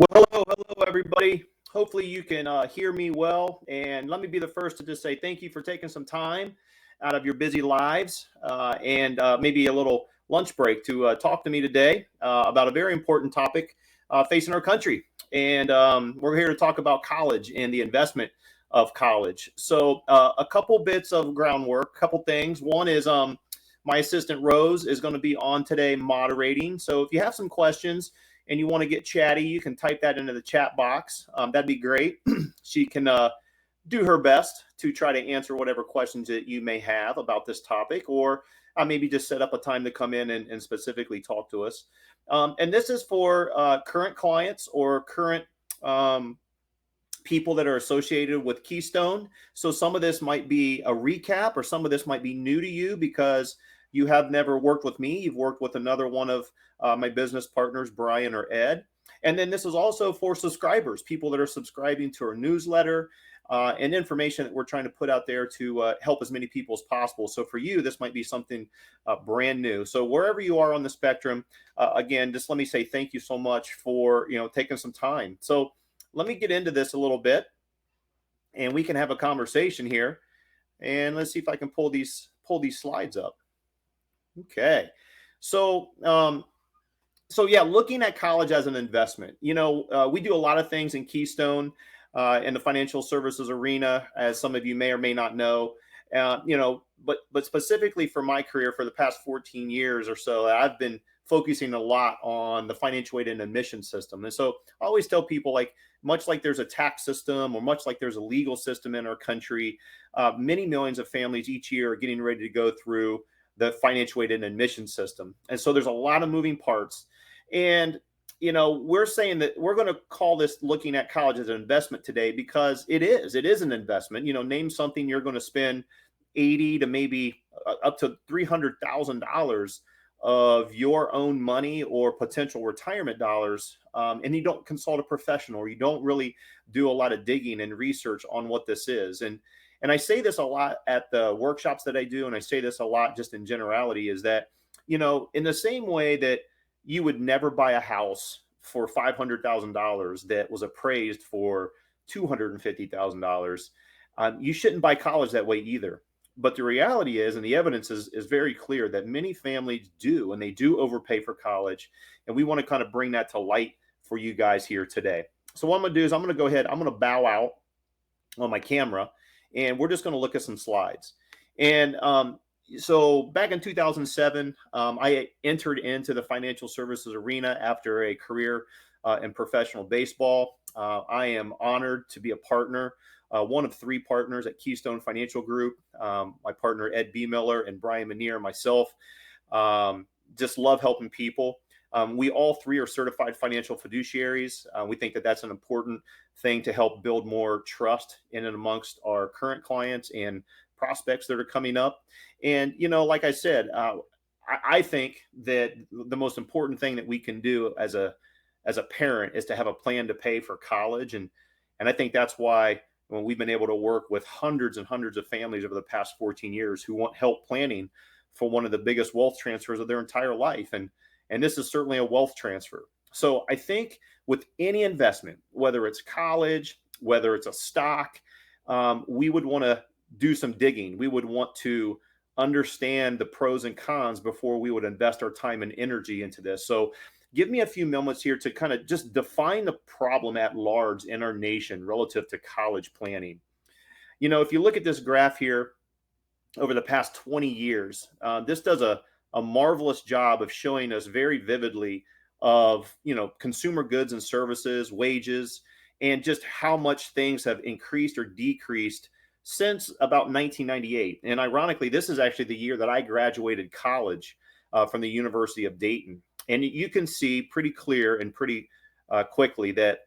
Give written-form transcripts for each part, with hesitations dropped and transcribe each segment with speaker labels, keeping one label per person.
Speaker 1: Well, hello, everybody. Hopefully you can hear me well. And let me be the first to just say thank you for taking some time out of your busy lives and maybe a little lunch break to talk to me today about a very important topic facing our country. And we're here to talk about college and the investment of college. So, a couple bits of groundwork, a couple things. One is my assistant Rose is going to be on today moderating. So, if you have some questions, and you want to get chatty, you can type that into the chat box. That'd be great. She can do her best to try to answer whatever questions that you may have about this topic, or maybe just set up a time to come in and specifically talk to us. And this is for current clients or current people that are associated with Keystone. So some of this might be a recap, or some of this might be new to you because you have never worked with me. You've worked with another one of my business partners, Brian or Ed. And then this is also for subscribers, people that are subscribing to our newsletter and information that we're trying to put out there to help as many people as possible. So for you, this might be something brand new. So wherever you are on the spectrum, again, just let me say thank you so much for taking some time. So let me get into this a little bit, and we can have a conversation here. And let's see if I can pull these slides up. Okay, so yeah, looking at college as an investment. We do a lot of things in Keystone in the financial services arena, as some of you may or may not know. But specifically for my career, for the past 14 years or so, I've been focusing a lot on the financial aid and admission system. And so I always tell people, like, much like there's a tax system or much like there's a legal system in our country, many millions of families each year are getting ready to go through the financial aid and admission system. And so there's a lot of moving parts. And, we're saying that we're going to call this looking at college as an investment today because it is an investment. Name something you're going to spend 80 to maybe up to $300,000 of your own money or potential retirement dollars, and you don't consult a professional, or you don't really do a lot of digging and research on what this is. And I say this a lot at the workshops that I do, and I say this a lot just in generality, is that, in the same way that you would never buy a house for $500,000 that was appraised for $250,000, you shouldn't buy college that way either. But the reality is, and the evidence is very clear, that many families do, and they do overpay for college. And we want to kind of bring that to light for you guys here today. So what I'm going to do is I'm going to go ahead, I'm going to bow out on my camera, and we're just going to look at some slides. And so back in 2007, I entered into the financial services arena after a career in professional baseball. I am honored to be a partner, one of three partners at Keystone Financial Group. My partner, Ed B. Miller, and Brian Manier, and myself, just love helping people. We all three are certified financial fiduciaries. We think that that's an important thing to help build more trust in and amongst our current clients and prospects that are coming up. And, like I said, I think that the most important thing that we can do as a parent is to have a plan to pay for college. And I think that's why when we've been able to work with hundreds and hundreds of families over the past 14 years who want help planning for one of the biggest wealth transfers of their entire life. And this is certainly a wealth transfer. So I think with any investment, whether it's college, whether it's a stock, we would want to do some digging. We would want to understand the pros and cons before we would invest our time and energy into this. So give me a few moments here to kind of just define the problem at large in our nation relative to college planning. If you look at this graph here over the past 20 years, this does a marvelous job of showing us very vividly of, consumer goods and services, wages, and just how much things have increased or decreased since about 1998. And ironically, this is actually the year that I graduated college from the University of Dayton. And you can see pretty clear and pretty quickly that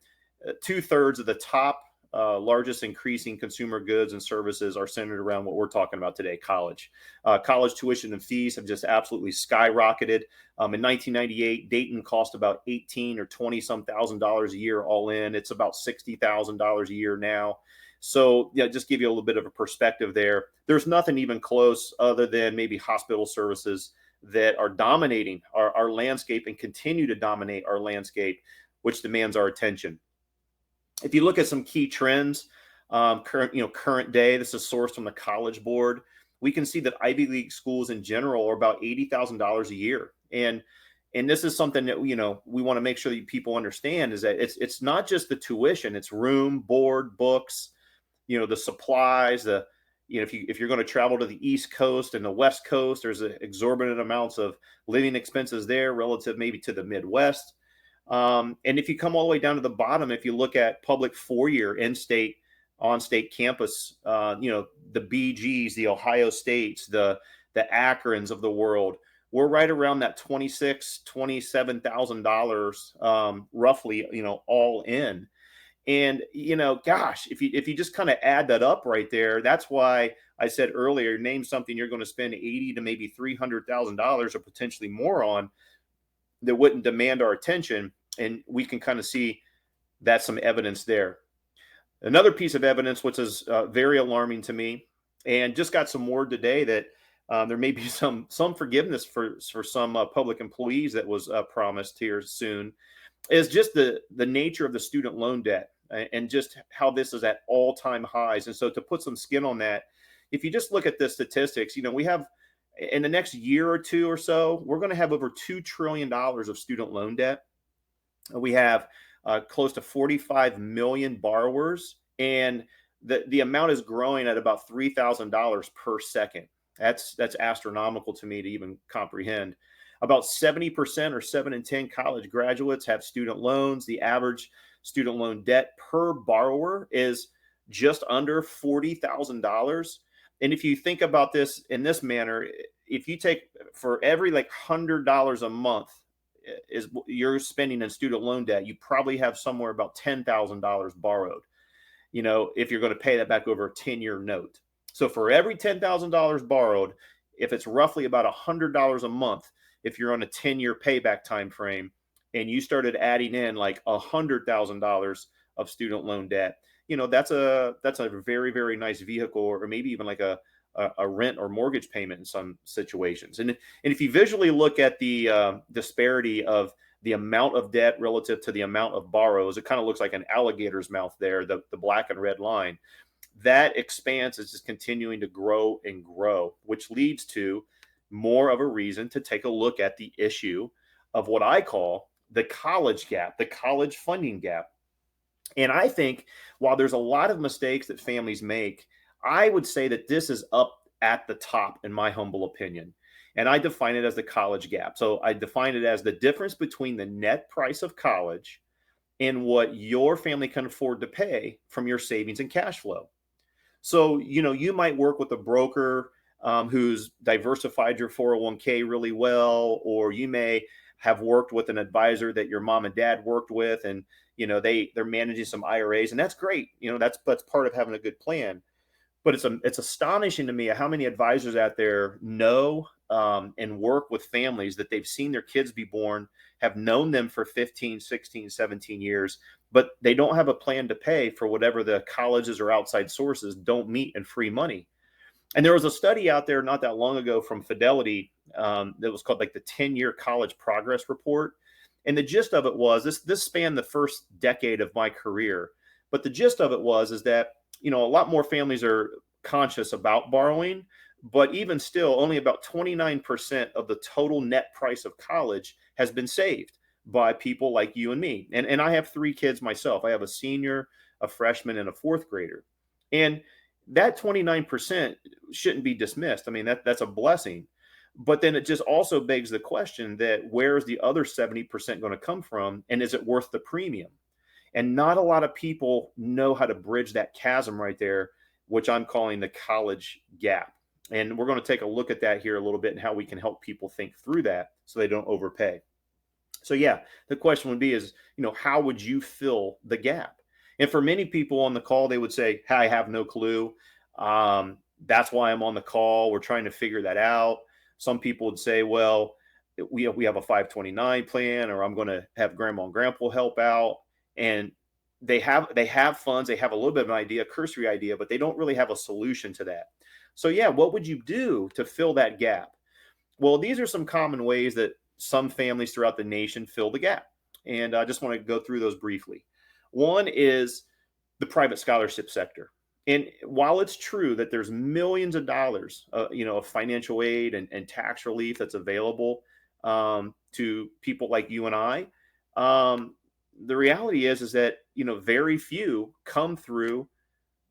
Speaker 1: 2/3 of the top largest increasing consumer goods and services are centered around what we're talking about today, college. College tuition and fees have just absolutely skyrocketed. In 1998, Dayton cost about 18 or 20 some $1,000s a year all in. It's about $60,000 a year now. So just give you a little bit of a perspective there. There's nothing even close other than maybe hospital services that are dominating our landscape and continue to dominate our landscape which demands our attention. If you look at some key trends, current day, this is sourced from the College Board. We can see that Ivy League schools in general are about $80,000 a year, and this is something that we want to make sure that people understand is that it's not just the tuition; it's room, board, books, the supplies, if you're going to travel to the East Coast and the West Coast, there's exorbitant amounts of living expenses there relative maybe to the Midwest. And if you come all the way down to the bottom, if you look at public four-year in-state, on-state campus, the BGs, the Ohio States, the Akrons of the world, we're right around that $27,000 roughly, all in. And gosh, if you just kind of add that up right there, that's why I said earlier, name something you're going to spend $80,000 to maybe $300,000 or potentially more on that wouldn't demand our attention, and we can kind of see that's some evidence there. Another piece of evidence, which is very alarming to me, and just got some word today that there may be some forgiveness for some public employees that was promised here soon, is just the nature of the student loan debt and just how this is at all-time highs. And so to put some skin on that, if you just look at the statistics, we have in the next year or two or so, we're going to have over $2 trillion of student loan debt. We have close to 45 million borrowers, and the amount is growing at about $3,000 per second. That's astronomical to me to even comprehend. About 70% or 7 in 10 college graduates have student loans. The average student loan debt per borrower is just under $40,000. And if you think about this in this manner, if you take for every $100 a month is you're spending in student loan debt, you probably have somewhere about $10,000 borrowed, if you're going to pay that back over a 10-year note. So for every $10,000 borrowed, if it's roughly about $100 a month, if you're on a 10-year payback time frame, and you started adding in $100,000 of student loan debt, that's a very, very nice vehicle, or maybe even a rent or mortgage payment in some situations. And if you visually look at the disparity of the amount of debt relative to the amount of borrows, it kind of looks like an alligator's mouth there, the black and red line. That expanse is just continuing to grow and grow, which leads to more of a reason to take a look at the issue of what I call the college gap, the college funding gap. And I think while there's a lot of mistakes that families make, I would say that this is up at the top, in my humble opinion. And I define it as the college gap. So I define it as the difference between the net price of college and what your family can afford to pay from your savings and cash flow. So, you might work with a broker who's diversified your 401k really well, or you may have worked with an advisor that your mom and dad worked with, and they're managing some IRAs, and that's great. That's part of having a good plan. But it's astonishing to me how many advisors out there know and work with families that they've seen their kids be born, have known them for 15, 16, 17 years, but they don't have a plan to pay for whatever the colleges or outside sources don't meet in free money. And there was a study out there not that long ago from Fidelity that was called the 10-year college progress report. And the gist of it was this spanned the first decade of my career. But the gist of it is that, a lot more families are conscious about borrowing, but even still, only about 29% of the total net price of college has been saved by people like you and me. And I have 3 kids myself. I have a senior, a freshman, and a 4th grader. And that 29% shouldn't be dismissed. I mean, that's a blessing. But then it just also begs the question that where is the other 70% going to come from? And is it worth the premium? And not a lot of people know how to bridge that chasm right there, which I'm calling the college gap. And we're going to take a look at that here a little bit and how we can help people think through that so they don't overpay. So yeah, the question would be how would you fill the gap? And for many people on the call, they would say, hey, I have no clue. That's why I'm on the call. We're trying to figure that out. Some people would say, well, we have a 529 plan, or I'm going to have grandma and grandpa help out. And they have funds. They have a little bit of an idea, a cursory idea, but they don't really have a solution to that. So yeah, what would you do to fill that gap? Well, these are some common ways that some families throughout the nation fill the gap. and I just want to go through those briefly. One is the private scholarship sector. And while it's true that there's millions of dollars, of financial aid and tax relief that's available to people like you and I, the reality is that very few come through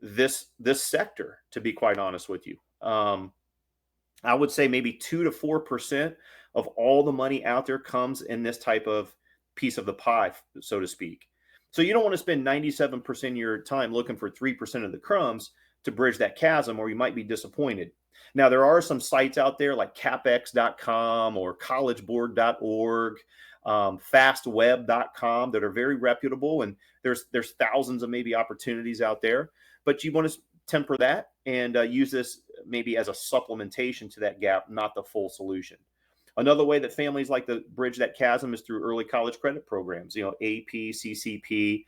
Speaker 1: this sector. To be quite honest with you, I would say maybe 2 to 4% of all the money out there comes in this type of piece of the pie, so to speak. So you don't want to spend 97% of your time looking for 3% of the crumbs to bridge that chasm, or you might be disappointed. Now, there are some sites out there like capex.com or collegeboard.org, fastweb.com that are very reputable, and there's thousands of maybe opportunities out there. But you want to temper that and use this maybe as a supplementation to that gap, not the full solution. Another way that families like to bridge that chasm is through early college credit programs, AP, CCP.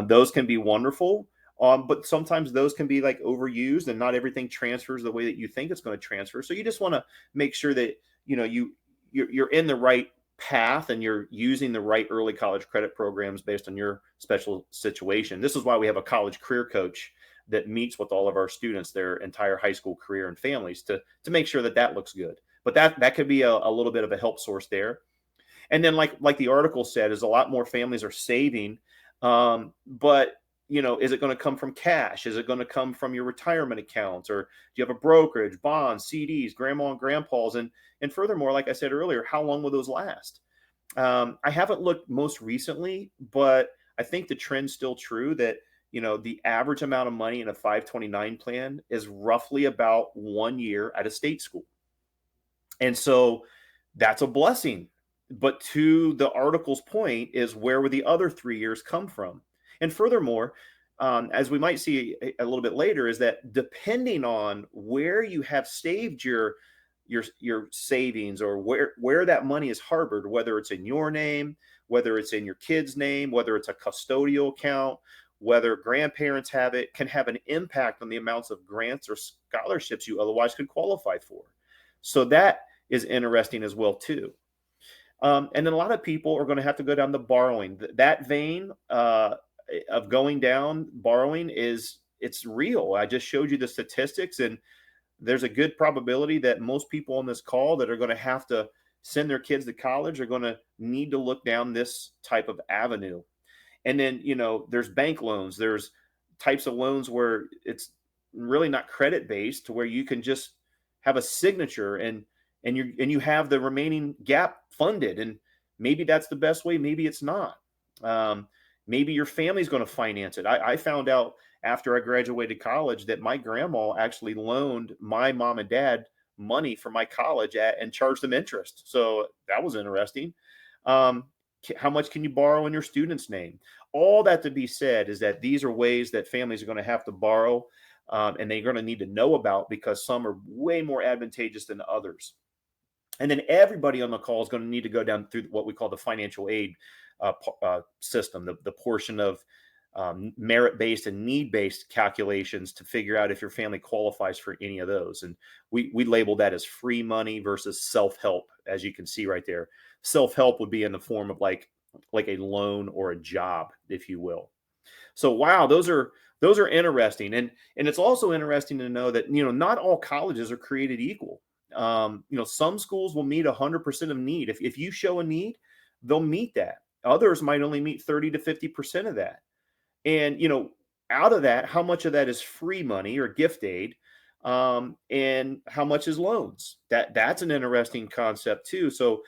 Speaker 1: Those can be wonderful, but sometimes those can be like overused, and not everything transfers the way that you think it's going to transfer. So you just want to make sure that you're in the right path and you're using the right early college credit programs based on your special situation. This is why we have a college career coach that meets with all of our students their entire high school career and families to make sure that looks good. But that could be a little bit of a help source there. And then like the article said, is a lot more families are saving, but is it going to come from cash? Is it going to come from your retirement accounts, or do you have a brokerage, bonds, CDs, grandma and grandpa's? And furthermore, like I said earlier, how long will those last? I haven't looked most recently, but I think the trend's still true that the average amount of money in a 529 plan is roughly about 1 year at a state school. And so that's a blessing. But to the article's point is, where would the other 3 years come from? And furthermore, as we might see a little bit later, is that depending on where you have saved your savings, or where that money is harbored, whether it's in your name, whether it's in your kid's name, whether it's a custodial account, whether grandparents have it, can have an impact on the amounts of grants or scholarships you otherwise could qualify for. So that is interesting as well too. And then a lot of people are going to have to go down the borrowing. That vein of going down borrowing it's real. I just showed you the statistics, and there's a good probability that most people on this call that are going to have to send their kids to college are going to need to look down this type of avenue. And then, there's bank loans. There's types of loans where it's really not credit based, to where you can just have a signature and you have the remaining gap funded. And maybe that's the best way. Maybe it's not. Maybe your family's going to finance it. I found out after I graduated college that my grandma actually loaned my mom and dad money for my college and charged them interest. So that was interesting. How much can you borrow in your student's name? All that to be said is that these are ways that families are going to have to borrow, and they're going to need to know about, because some are way more advantageous than others. And then everybody on the call is going to need to go down through what we call the financial aid system, the portion of merit-based and need-based calculations to figure out if your family qualifies for any of those. And we label that as free money versus self-help, as you can see right there. Self-help would be in the form of like a loan or a job, if you will. So wow, those are interesting. And it's also interesting to know that not all colleges are created equal. Some schools will meet 100% of need. If you show a need, they'll meet that. Others might only meet 30 to 50% of that. And out of that, how much of that is free money or gift aid, and how much is loans? That's an interesting concept too. So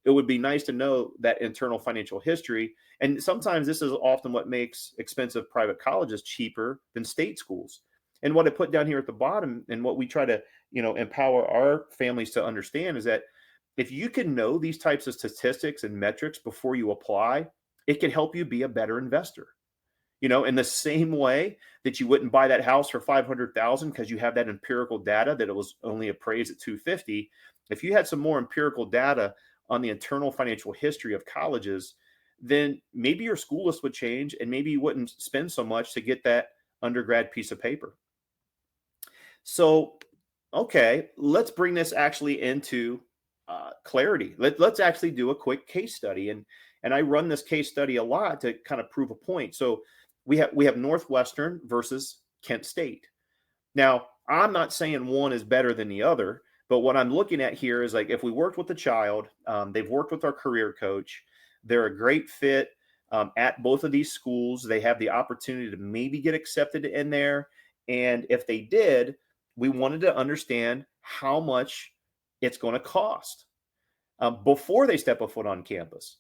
Speaker 1: it would be nice to know that internal financial history. And sometimes this is often what makes expensive private colleges cheaper than state schools. And what I put down here at the bottom, and what we try to empower our families to understand, is that if you can know these types of statistics and metrics before you apply, it can help you be a better investor. In the same way that you wouldn't buy that house for $500,000 because you have that empirical data that it was only appraised at $250,000. If you had some more empirical data on the internal financial history of colleges, then maybe your school list would change, and maybe you wouldn't spend so much to get that undergrad piece of paper. So, okay, let's bring this actually into clarity. Let's actually do a quick case study. And And I run this case study a lot to kind of prove a point. So we have Northwestern versus Kent State. Now, I'm not saying one is better than the other, but what I'm looking at here is like if we worked with the child, they've worked with our career coach, they're a great fit at both of these schools. They have the opportunity to maybe get accepted in there. And if they did, we wanted to understand how much it's going to cost before they step a foot on campus.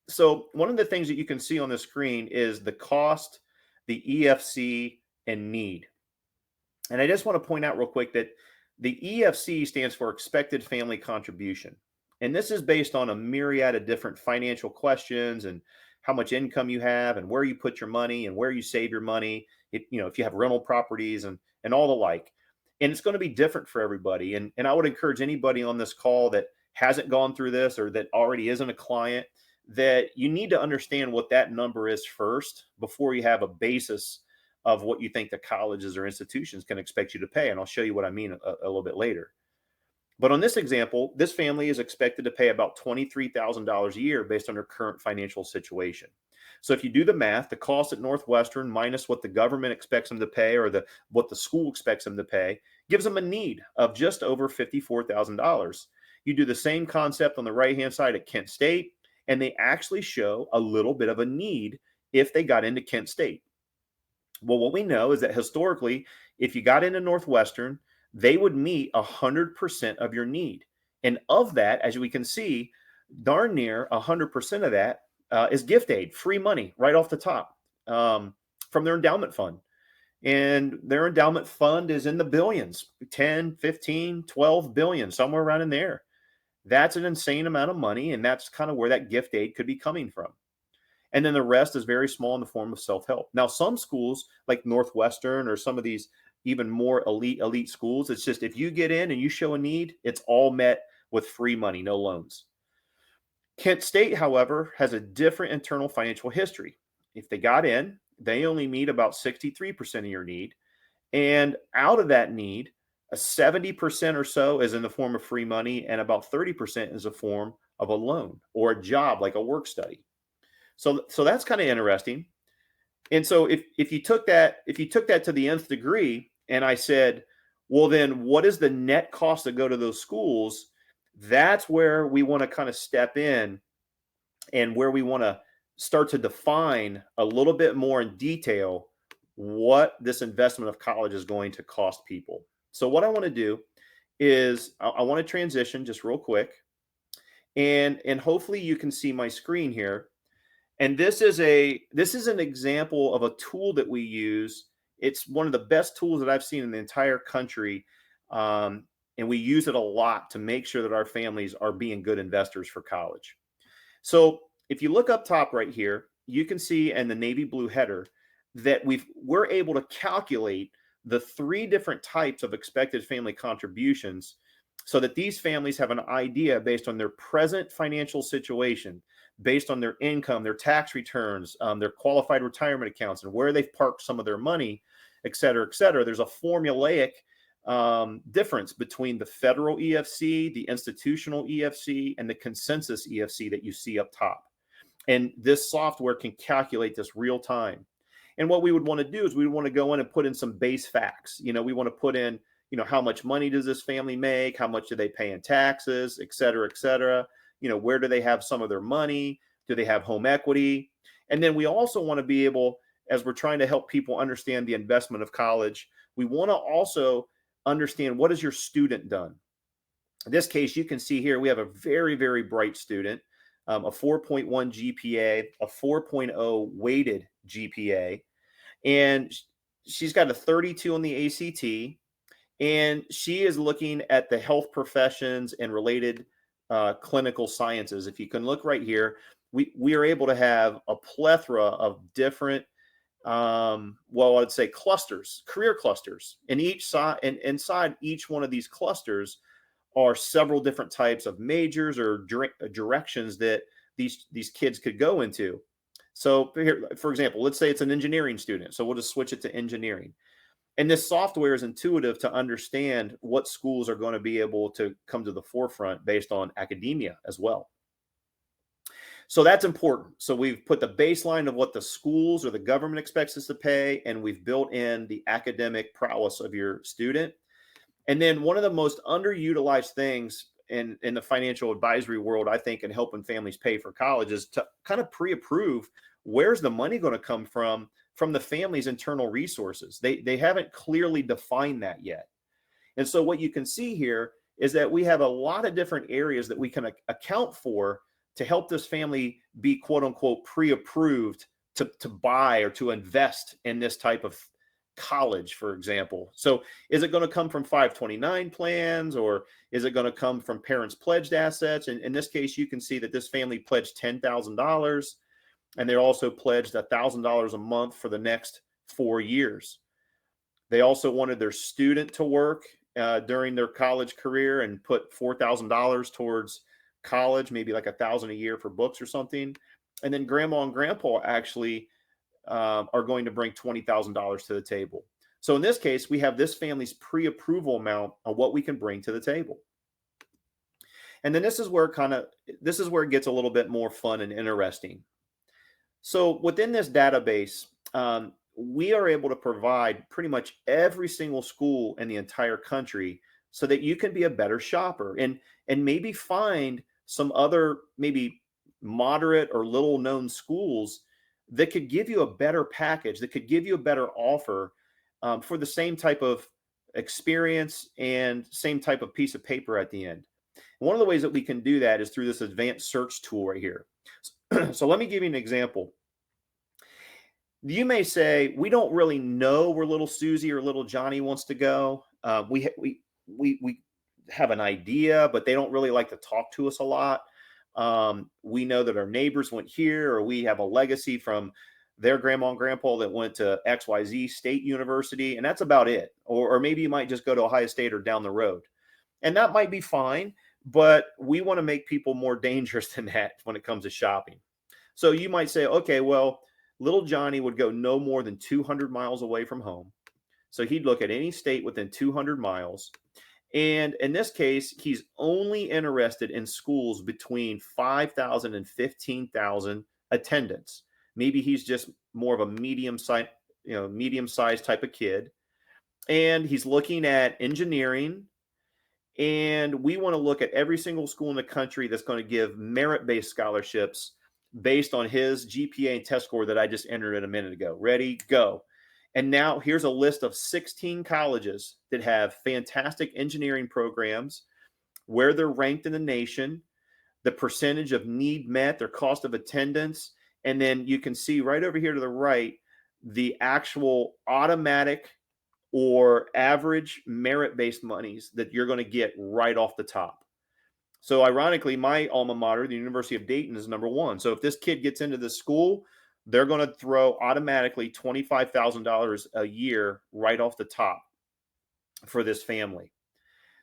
Speaker 1: So one of the things that you can see on the screen is the cost, the EFC, and need. And I just want to point out real quick that the EFC stands for expected family contribution. And this is based on a myriad of different financial questions and how much income you have and where you put your money and where you save your money, if you have rental properties and all the like. And it's going to be different for everybody. And I would encourage anybody on this call that hasn't gone through this or that already isn't a client, that you need to understand what that number is first before you have a basis of what you think the colleges or institutions can expect you to pay. And I'll show you what I mean a little bit later. But on this example, this family is expected to pay about $23,000 a year based on their current financial situation. So if you do the math, the cost at Northwestern minus what the government expects them to pay or what the school expects them to pay gives them a need of just over $54,000. You do the same concept on the right-hand side at Kent State, and they actually show a little bit of a need if they got into Kent State. Well, what we know is that historically, if you got into Northwestern, they would meet 100% of your need. And of that, as we can see, darn near 100% of that is gift aid, free money right off the top from their endowment fund. And their endowment fund is in the billions, 10, 15, 12 billion, somewhere around in there. That's an insane amount of money. And that's kind of where that gift aid could be coming from. And then the rest is very small in the form of self-help. Now, some schools like Northwestern or some of these even more elite schools, it's just if you get in and you show a need, it's all met with free money, no loans. Kent State, however, has a different internal financial history. If they got in, they only meet about 63% of your need. And out of that need, a 70% or so is in the form of free money, and about 30% is a form of a loan or a job like a work study. So that's kind of interesting. And so if you took that to the nth degree, and I said, well, then what is the net cost to go to those schools? That's where we want to kind of step in and where we want to start to define a little bit more in detail what this investment of college is going to cost people. So what I want to do is I want to transition just real quick, and hopefully you can see my screen here. And this is an example of a tool that we use. It's one of the best tools that I've seen in the entire country. And we use it a lot to make sure that our families are being good investors for college. So if you look up top right here, you can see in the navy blue header that we're able to calculate the 3 different types of expected family contributions so that these families have an idea based on their present financial situation, based on their income, their tax returns, their qualified retirement accounts, and where they've parked some of their money, et cetera, et cetera. There's a formulaic difference between the federal EFC, the institutional EFC, and the consensus EFC that you see up top. And this software can calculate this real time. And what we would want to do is we would want to go in and put in some base facts. We want to put in, how much money does this family make? How much do they pay in taxes, et cetera, et cetera? Where do they have some of their money? Do they have home equity? And then we also want to be able, as we're trying to help people understand the investment of college, we want to also understand what has your student done. In this case, you can see here, we have a very, very bright student, a 4.1 GPA, a 4.0 weighted GPA, and she's got a 32 on the ACT, and she is looking at the health professions and related clinical sciences. If you can look right here, we are able to have a plethora of different, I'd say clusters, career clusters. And each side, and inside each one of these clusters are several different types of majors or directions that these kids could go into. So here, for example, let's say it's an engineering student. So we'll just switch it to engineering. And this software is intuitive to understand what schools are going to be able to come to the forefront based on academia as well. So that's important. So we've put the baseline of what the schools or the government expects us to pay, and we've built in the academic prowess of your student. And then one of the most underutilized things in the financial advisory world, I think, in helping families pay for college is to kind of pre-approve where's the money going to come from the family's internal resources. They haven't clearly defined that yet. And so what you can see here is that we have a lot of different areas that we can account for to help this family be quote unquote pre-approved to buy or to invest in this type of college, for example. So is it going to come from 529 plans, or is it going to come from parents pledged assets? And in this case, you can see that this family pledged $10,000, and they also pledged $1,000 a month for the next 4 years. They also wanted their student to work during their college career and put $4,000 towards college, maybe like $1,000 a year for books or something. And then grandma and grandpa actually are going to bring $20,000 to the table. So in this case, we have this family's pre-approval amount of what we can bring to the table. And then this is where it gets a little bit more fun and interesting. So within this database, we are able to provide pretty much every single school in the entire country so that you can be a better shopper and maybe find some other maybe moderate or little known schools that could give you a better package, that could give you a better offer for the same type of experience and same type of piece of paper at the end. One of the ways that we can do that is through this advanced search tool right here. So let me give you an example. You may say, we don't really know where little Susie or little Johnny wants to go. We have an idea, but they don't really like to talk to us a lot. We know that our neighbors went here, or we have a legacy from their grandma and grandpa that went to XYZ State University, and that's about it. Or maybe you might just go to Ohio State or down the road. And that might be fine, but we want to make people more dangerous than that when it comes to shopping. So you might say, okay, well, little Johnny would go no more than 200 miles away from home. So he'd look at any state within 200 miles. And in this case, he's only interested in schools between 5,000 and 15,000 attendance. Maybe he's just more of a medium-sized type of kid. And he's looking at engineering. And we want to look at every single school in the country that's going to give merit-based scholarships based on his GPA and test score that I just entered in a minute ago. Ready, go. And now here's a list of 16 colleges that have fantastic engineering programs, where they're ranked in the nation, the percentage of need met, their cost of attendance, and then you can see right over here to the right, the actual automatic or average merit-based monies that you're going to get right off the top. So ironically, my alma mater, the University of Dayton, is number one. So if this kid gets into this school, they're going to throw automatically $25,000 a year right off the top for this family.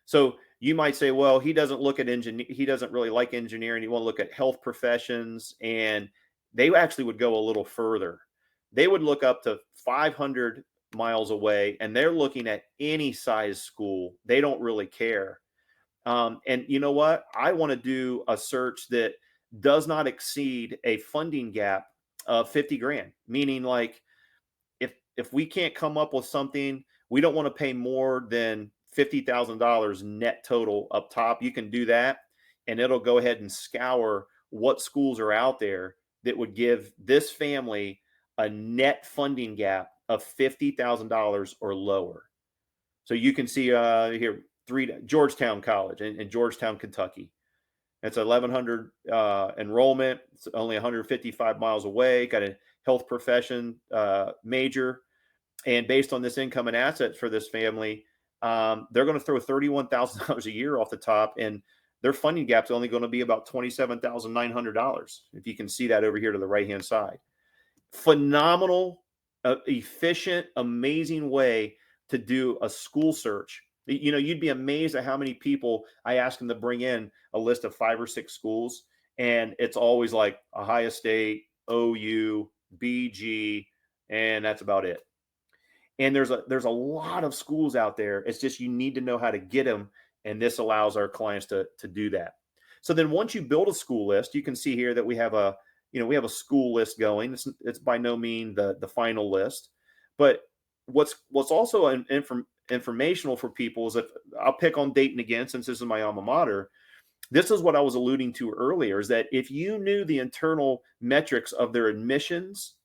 Speaker 1: So you might say, well, he doesn't look at he doesn't really like engineering. He won't look at health professions. And they actually would go a little further. They would look up to 500 miles away, and they're looking at any size school. They don't really care. And you know what? I want to do a search that does not exceed a funding gap of 50 grand, meaning like if we can't come up with something, we don't want to pay more than $50,000 net total up top. You can do that, and it'll go ahead and scour what schools are out there that would give this family a net funding gap of $50,000 or lower. So you can see here, Georgetown College in Georgetown, Kentucky. It's 1,100 enrollment. It's only 155 miles away. Got a health profession major. And based on this income and assets for this family, they're going to throw $31,000 a year off the top. And their funding gap is only going to be about $27,900. If you can see that over here to the right-hand side. Phenomenal, efficient, amazing way to do a school search. You know, you'd be amazed at how many people I ask them to bring in a list of 5 or 6 schools, and it's always like Ohio State, OU, BG, and that's about it. And there's a lot of schools out there. It's just you need to know how to get them, and this allows our clients to do that. So then once you build a school list, you can see here that we have a school list going. It's by no means the final list, but what's also informational for people is if I'll pick on Dayton again, since this is my alma mater. This is what I was alluding to earlier, is that if you knew the internal metrics of their admissions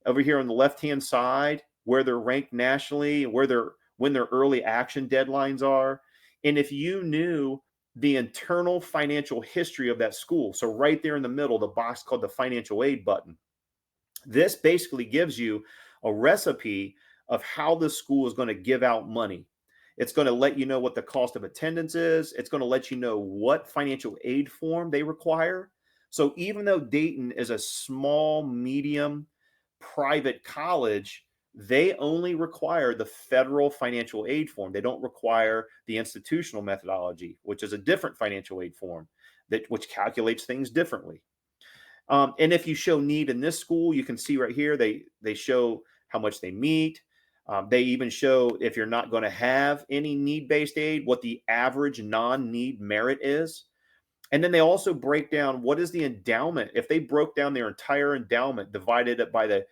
Speaker 1: over here on the left-hand side, where they're ranked nationally, when their early action deadlines are, and if you knew the internal financial history of that school, so right there in the middle, the box called the financial aid button, this basically gives you a recipe of how the school is going to give out money. It's going to let you know what the cost of attendance is. It's going to let you know what financial aid form they require. So even though Dayton is a small, medium, private college, they only require the federal financial aid form. They don't require the institutional methodology, which is a different financial aid form which calculates things differently. And if you show need in this school, you can see right here, they show how much they meet. They even show, if you're not going to have any need-based aid, what the average non-need merit is. And then they also break down what is the endowment. If they broke down their entire endowment, divided it by the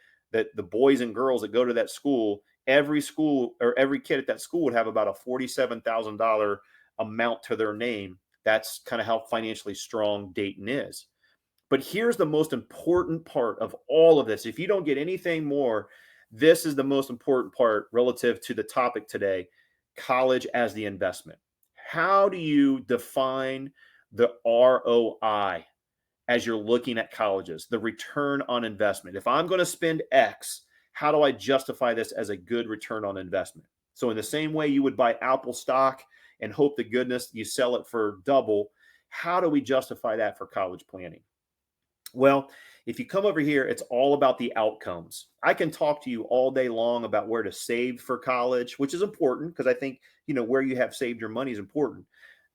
Speaker 1: boys and girls that go to that school, every school or every kid at that school would have about a $47,000 amount to their name. That's kind of how financially strong Dayton is. But here's the most important part of all of this. If you don't get anything more, this is the most important part relative to the topic today: college as the investment. How do you define the ROI as you're looking at colleges, the return on investment? If I'm going to spend X, how do I justify this as a good return on investment? So in the same way you would buy Apple stock and hope to goodness you sell it for double, how do we justify that for college planning? Well, if you come over here, it's all about the outcomes. I can talk to you all day long about where to save for college, which is important because I think, where you have saved your money is important.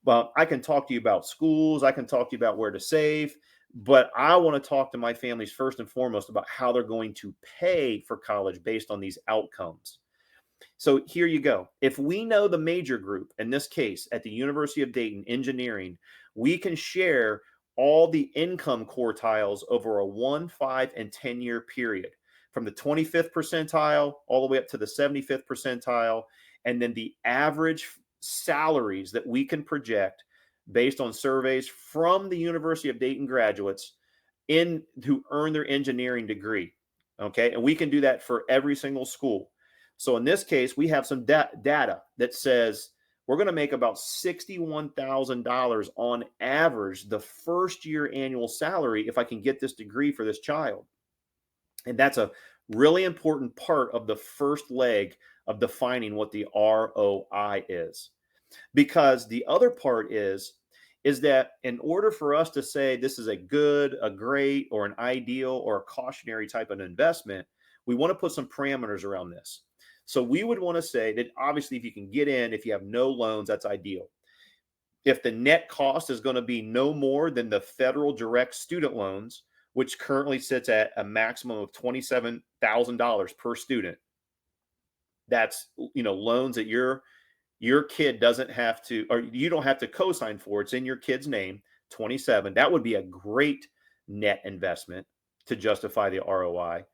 Speaker 1: But I can talk to you about schools. I can talk to you about where to save. But I want to talk to my families first and foremost about how they're going to pay for college based on these outcomes. So here you go. If we know the major group, in this case, at the University of Dayton, engineering, we can share all the income quartiles over a 1, 5, and 10-year period, from the 25th percentile all the way up to the 75th percentile, and then the average salaries that we can project based on surveys from the University of Dayton graduates who earn their engineering degree. Okay, and we can do that for every single school. So in this case, we have some data that says we're going to make about $61,000 on average the first year annual salary if I can get this degree for this child. And that's a really important part of the first leg of defining what the ROI is. Because the other part is that in order for us to say this is a good, a great, or an ideal, or a cautionary type of investment, we want to put some parameters around this. So we would want to say that obviously if you can get in, if you have no loans, that's ideal. If the net cost is going to be no more than the federal direct student loans, which currently sits at a maximum of $27,000 per student, that's, loans that your kid doesn't have to, or you don't have to co-sign for. It's in your kid's name, 27. That would be a great net investment to justify the ROI.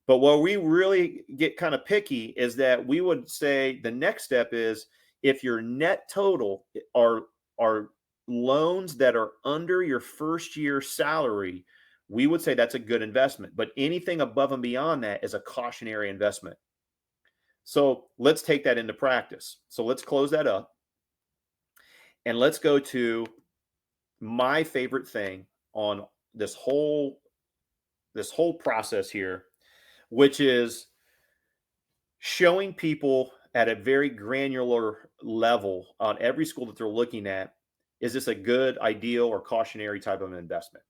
Speaker 1: But where we really get kind of picky is that we would say the next step is if your net total are loans that are under your first year salary, we would say that's a good investment. But anything above and beyond that is a cautionary investment. So let's take that into practice. So let's close that up. And let's go to my favorite thing on this whole process here, which is showing people at a very granular level on every school that they're looking at, is this a good, ideal, or cautionary type of investment?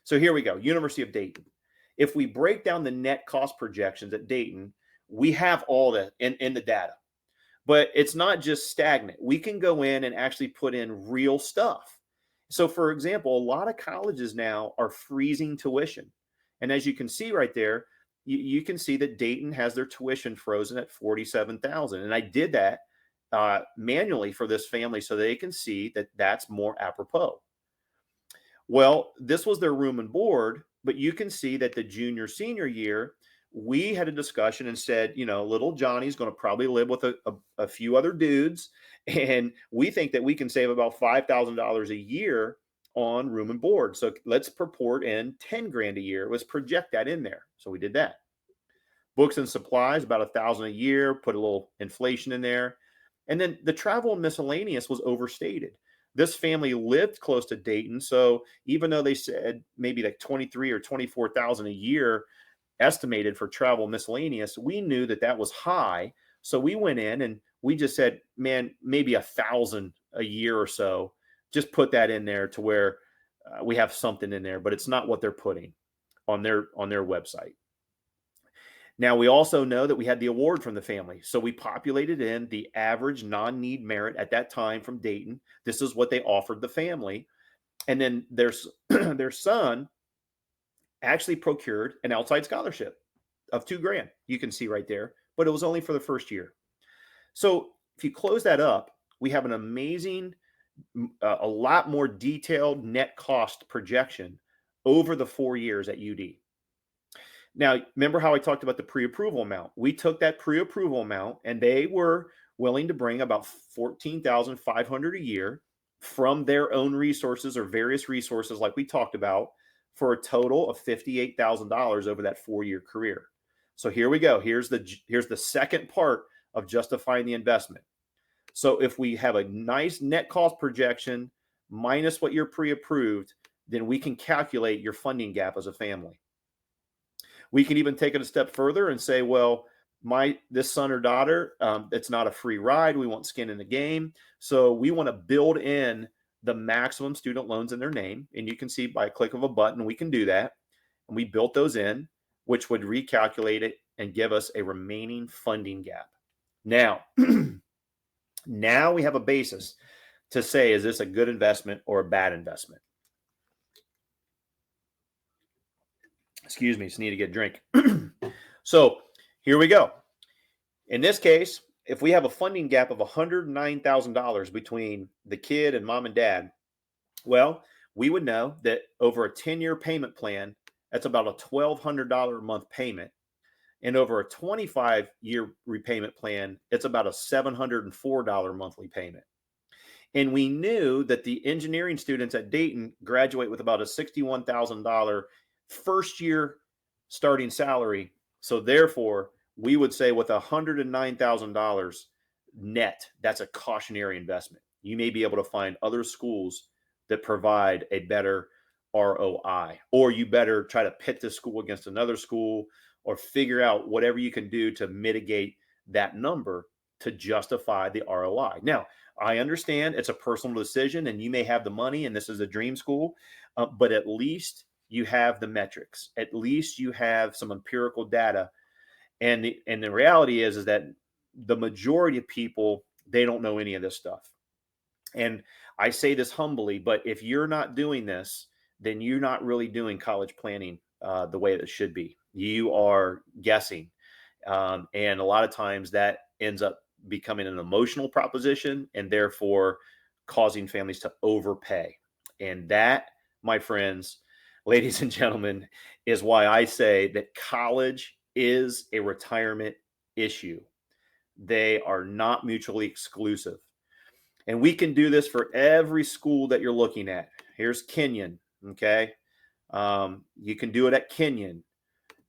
Speaker 1: So here we go, University of Dayton. If we break down the net cost projections at Dayton, we have all that in the data. But it's not just stagnant. We can go in and actually put in real stuff. So for example, a lot of colleges now are freezing tuition. And as you can see right there, you can see that Dayton has their tuition frozen at $47,000. And I did that manually for this family so they can see that that's more apropos. Well, this was their room and board, but you can see that the junior senior year, we had a discussion and said, little Johnny's going to probably live with a few other dudes. And we think that we can save about $5,000 a year on room and board. So let's purport in 10 grand a year. Let's project that in there. So we did that. Books and supplies, about $1,000 a year, put a little inflation in there. And then the travel and miscellaneous was overstated. This family lived close to Dayton, so even though they said maybe like 23 or 24,000 a year estimated for travel miscellaneous, we knew that that was high. So we went in and we just said, man, maybe 1,000 a year or so. Just put that in there to where we have something in there, but it's not what they're putting on their website. Now, we also know that we had the award from the family. So we populated in the average non-need merit at that time from Dayton. This is what they offered the family. And then their son actually procured an outside scholarship of $2 grand. You can see right there, but it was only for the first year. So if you close that up, we have an amazing, a lot more detailed net cost projection over the 4 years at UD. Now, remember how I talked about the pre-approval amount? We took that pre-approval amount and they were willing to bring about $14,500 a year from their own resources or various resources like we talked about for a total of $58,000 over that 4-year career. So here we go. Here's the second part of justifying the investment. So if we have a nice net cost projection minus what you're pre-approved, then we can calculate your funding gap as a family. We can even take it a step further and say, well, this son or daughter, it's not a free ride. We want skin in the game. So we want to build in the maximum student loans in their name. And you can see by a click of a button, we can do that. And we built those in, which would recalculate it and give us a remaining funding gap. Now, now we have a basis to say, is this a good investment or a bad investment? Excuse me, just need to get a drink. So here we go. In this case, if we have a funding gap of $109,000 between the kid and mom and dad, well, we would know that over a 10-year payment plan, that's about a $1,200 a month payment. And over a 25-year repayment plan, it's about a $704 monthly payment. And we knew that the engineering students at Dayton graduate with about a $61,000 first year starting salary. So therefore, we would say with $109,000 net, that's a cautionary investment. You may be able to find other schools that provide a better ROI, or you better try to pit this school against another school or figure out whatever you can do to mitigate that number to justify the ROI. Now, I understand it's a personal decision and you may have the money and this is a dream school, but at least you have the metrics. At least you have some empirical data. And the reality is that the majority of people, they don't know any of this stuff. And I say this humbly, but if you're not doing this, then you're not really doing college planning the way that it should be. You are guessing. And a lot of times that ends up becoming an emotional proposition and therefore causing families to overpay. And that, my friends, ladies and gentlemen, is why I say that college is a retirement issue. They are not mutually exclusive. And we can do this for every school that you're looking at. Here's Kenyon, okay? You can do it at Kenyon.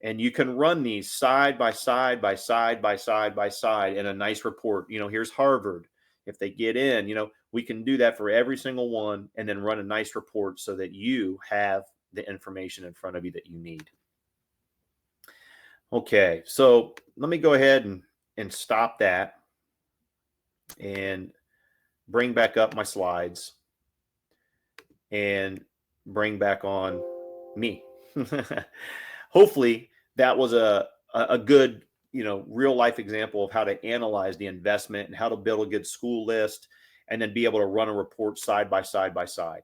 Speaker 1: And you can run these side by side by side by side by side in a nice report. Here's Harvard. If they get in, we can do that for every single one and then run a nice report so that you have the information in front of you that you need. Okay, so let me go ahead and stop that and bring back up my slides and bring back on me. Hopefully that was a good, real life example of how to analyze the investment and how to build a good school list and then be able to run a report side by side by side.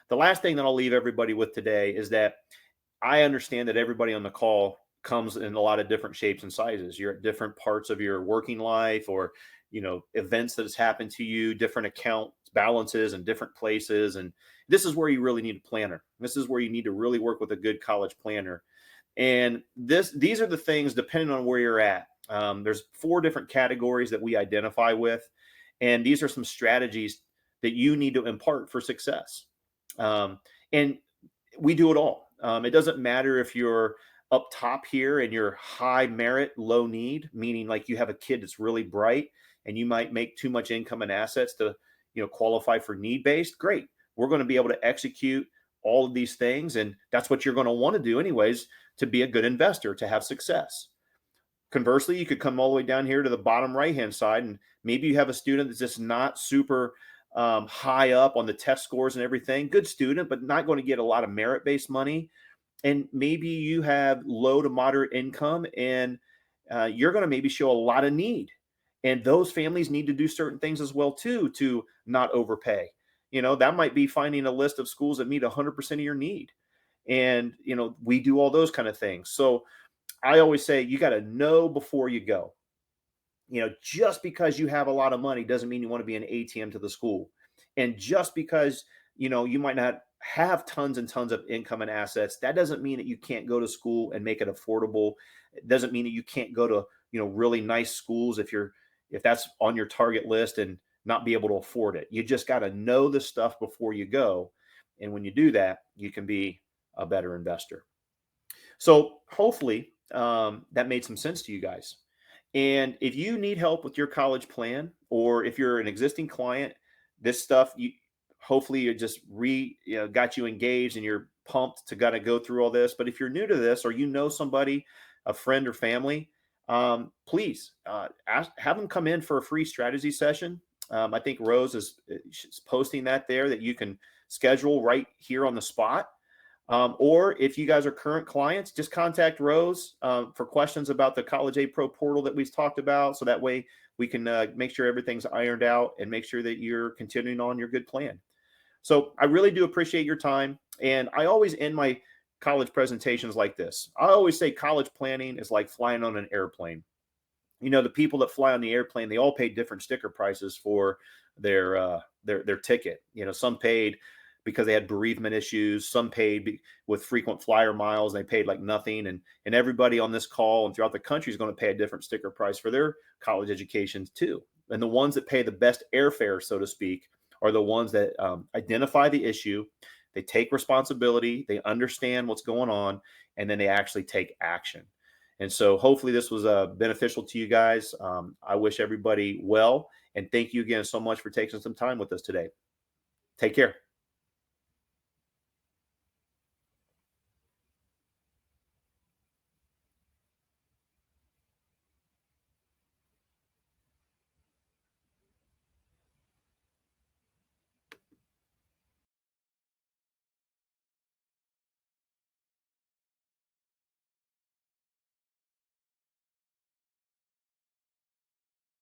Speaker 1: The last thing that I'll leave everybody with today is that I understand that everybody on the call comes in a lot of different shapes and sizes. You're at different parts of your working life or, events that has happened to you, different account balances in different places. And this is where you really need a planner. This is where you need to really work with a good college planner. And these are the things, depending on where you're at. There's 4 different categories that we identify with, and these are some strategies that you need to impart for success. And we do it all. It doesn't matter if you're up top here and you're high merit, low need, meaning like you have a kid that's really bright and you might make too much income and assets to, qualify for need based. Great. We're going to be able to execute all of these things. And that's what you're going to want to do anyways, to be a good investor, to have success. Conversely, you could come all the way down here to the bottom right-hand side, and maybe you have a student that's just not super high up on the test scores and everything. Good student, but not going to get a lot of merit-based money. And maybe you have low to moderate income, and you're going to maybe show a lot of need. And those families need to do certain things as well too, to not overpay. That might be finding a list of schools that meet 100% of your need. And, we do all those kind of things. So I always say you got to know before you go. Just because you have a lot of money doesn't mean you want to be an ATM to the school. And just because, you might not have tons and tons of income and assets, that doesn't mean that you can't go to school and make it affordable. It doesn't mean that you can't go to, really nice schools if that's on your target list and not be able to afford it. You just got to know the stuff before you go. And when you do that, you can be a better investor. So hopefully that made some sense to you guys. And if you need help with your college plan, or if you're an existing client, this stuff, hopefully you just got you engaged and you're pumped to gotta go through all this. But if you're new to this, or somebody, a friend or family, please have them come in for a free strategy session. I think Rose is posting that there, that you can schedule right here on the spot. Or if you guys are current clients, just contact Rose for questions about the College Aid Pro portal that we've talked about. So that way we can make sure everything's ironed out and make sure that you're continuing on your good plan. So I really do appreciate your time. And I always end my college presentations like this. I always say college planning is like flying on an airplane. The people that fly on the airplane, they all pay different sticker prices for their ticket. Some paid because they had bereavement issues. Some paid with frequent flyer miles. They paid like nothing. And everybody on this call and throughout the country is going to pay a different sticker price for their college educations too. And the ones that pay the best airfare, so to speak, are the ones that identify the issue. They take responsibility. They understand what's going on, and then they actually take action. And so hopefully this was beneficial to you guys. I wish everybody well, and thank you again so much for taking some time with us today. Take care.